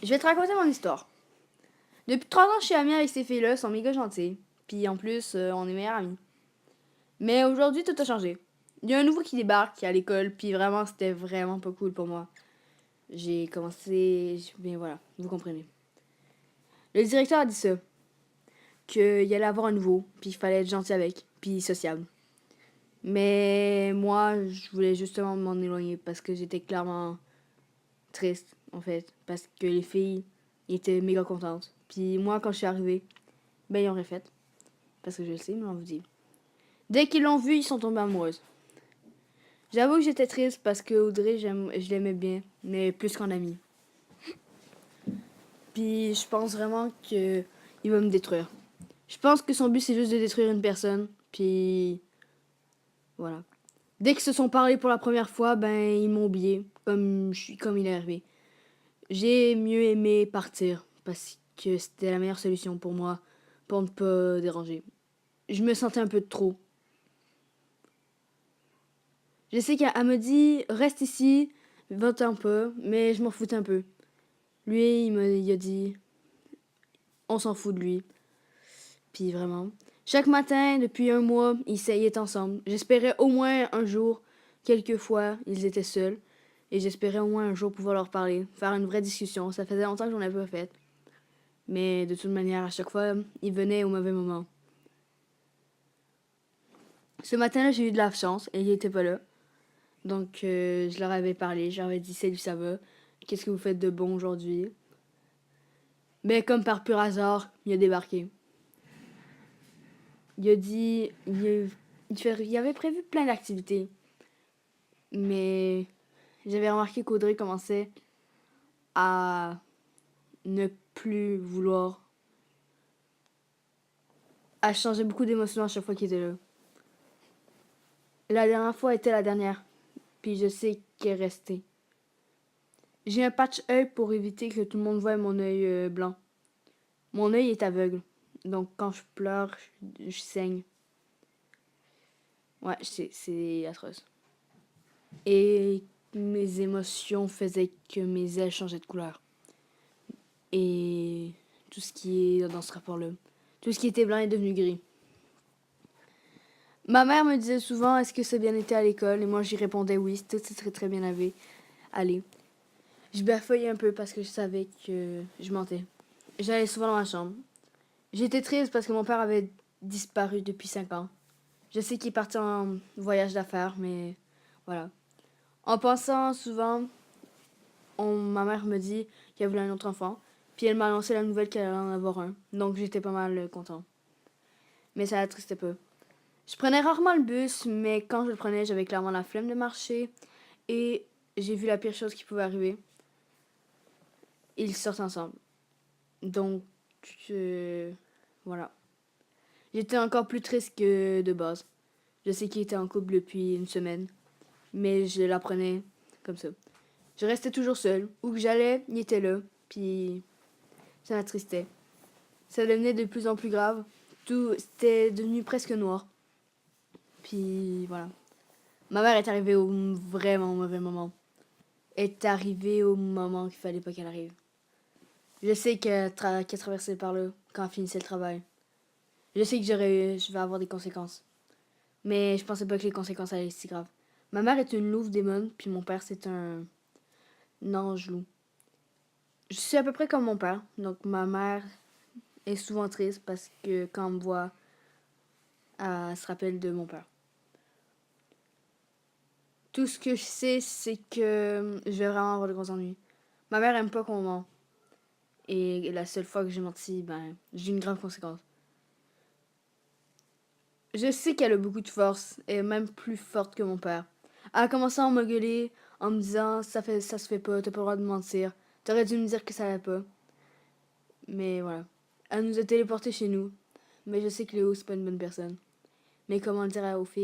Je vais te raconter mon histoire. Depuis 3 ans, je suis amie avec ces filles-là, elles sont méga gentilles. Puis en plus, on est meilleures amies. Mais aujourd'hui, tout a changé. Il y a un nouveau qui débarque à l'école, puis vraiment, c'était vraiment pas cool pour moi. J'ai commencé... Bien voilà, vous comprenez. Le directeur a dit ça, qu'il allait avoir un nouveau, puis il fallait être gentil avec, puis sociable. Mais moi, je voulais justement m'en éloigner parce que j'étais clairement triste, en fait. Parce que les filles étaient méga contentes. Puis moi, quand je suis arrivée, ben ils ont refait. Parce que je le sais, mais on vous dit. Dès qu'ils l'ont vu, ils sont tombés amoureuses. J'avoue que j'étais triste parce que Audrey, je l'aimais bien, mais plus qu'en ami. Puis je pense vraiment qu'il va me détruire. Je pense que son but, c'est juste de détruire une personne. Puis voilà. Dès qu'ils se sont parlé pour la première fois, ben ils m'ont oublié, comme il est arrivé. J'ai mieux aimé partir parce que c'était la meilleure solution pour moi, pour ne pas déranger. Je me sentais un peu de trop. Je sais qu'elle me dit reste ici, vote un peu, mais je m'en foutais un peu. Lui, il a dit on s'en fout de lui. Puis vraiment. Chaque matin, depuis un mois, ils étaient ensemble. J'espérais au moins un jour, quelquefois, ils étaient seuls. Et j'espérais au moins un jour pouvoir leur parler, faire une vraie discussion. Ça faisait longtemps que j'en avais pas fait. Mais de toute manière, à chaque fois, ils venaient au mauvais moment. Ce matin-là, j'ai eu de la chance et il était pas là. Donc, je leur avais parlé. Je leur avais dit salut, ça va. Qu'est-ce que vous faites de bon aujourd'hui? Mais comme par pur hasard, il a débarqué. Il a dit... il avait prévu plein d'activités. Mais j'avais remarqué qu'Audrey commençait à ne plus vouloir... à changer beaucoup d'émotions à chaque fois qu'il était là. La dernière fois était la dernière. Puis je sais qu'elle est restée. J'ai un patch-œil pour éviter que tout le monde voie mon œil blanc. Mon œil est aveugle. Donc quand je pleure, je saigne. Ouais, c'est atroce. Et mes émotions faisaient que mes ailes changeaient de couleur. Et tout ce qui est dans ce rapport-là. Tout ce qui était blanc est devenu gris. Ma mère me disait souvent est-ce que ça a bien été à l'école? Et moi j'y répondais oui, tout s'est très très bien allé. Je bafouillais un peu parce que je savais que je mentais. J'allais souvent dans ma chambre. J'étais triste parce que mon père avait disparu depuis 5 ans. Je sais qu'il est parti en voyage d'affaires, mais voilà. En pensant souvent, ma mère me dit qu'elle voulait un autre enfant. Puis elle m'a annoncé la nouvelle qu'elle allait en avoir un. Donc j'étais pas mal content. Mais ça l'attristait peu. Je prenais rarement le bus, mais quand je le prenais, j'avais clairement la flemme de marcher. Et j'ai vu la pire chose qui pouvait arriver. Ils sortent ensemble. Donc, voilà. J'étais encore plus triste que de base. Je sais qu'il était en couple depuis une semaine, mais je l'apprenais comme ça. Je restais toujours seule. Où que j'allais, il était là, puis ça m'attristait. Ça devenait de plus en plus grave. Tout, c'était devenu presque noir. Puis voilà. Ma mère est arrivée au vraiment mauvais moment. Est arrivée au moment qu'il fallait pas qu'elle arrive. Je sais qu'elle traversait par là quand elle finissait le travail. Je sais que je vais avoir des conséquences. Mais je pensais pas que les conséquences allaient être si graves. Ma mère est une louve démon, puis mon père c'est un ange loup. Je suis à peu près comme mon père, donc ma mère est souvent triste parce que quand elle me voit, elle se rappelle de mon père. Tout ce que je sais, c'est que je vais vraiment avoir de gros ennuis. Ma mère aime pas qu'on ment. Et la seule fois que j'ai menti, ben, j'ai une grave conséquence. Je sais qu'elle a beaucoup de force, et même plus forte que mon père. Elle a commencé à m'engueuler en me disant ça se fait pas, t'as pas le droit de mentir. T'aurais dû me dire que ça allait pas. Mais voilà. Elle nous a téléportés chez nous. Mais je sais que Léo, c'est pas une bonne personne. Mais comment le dire aux filles?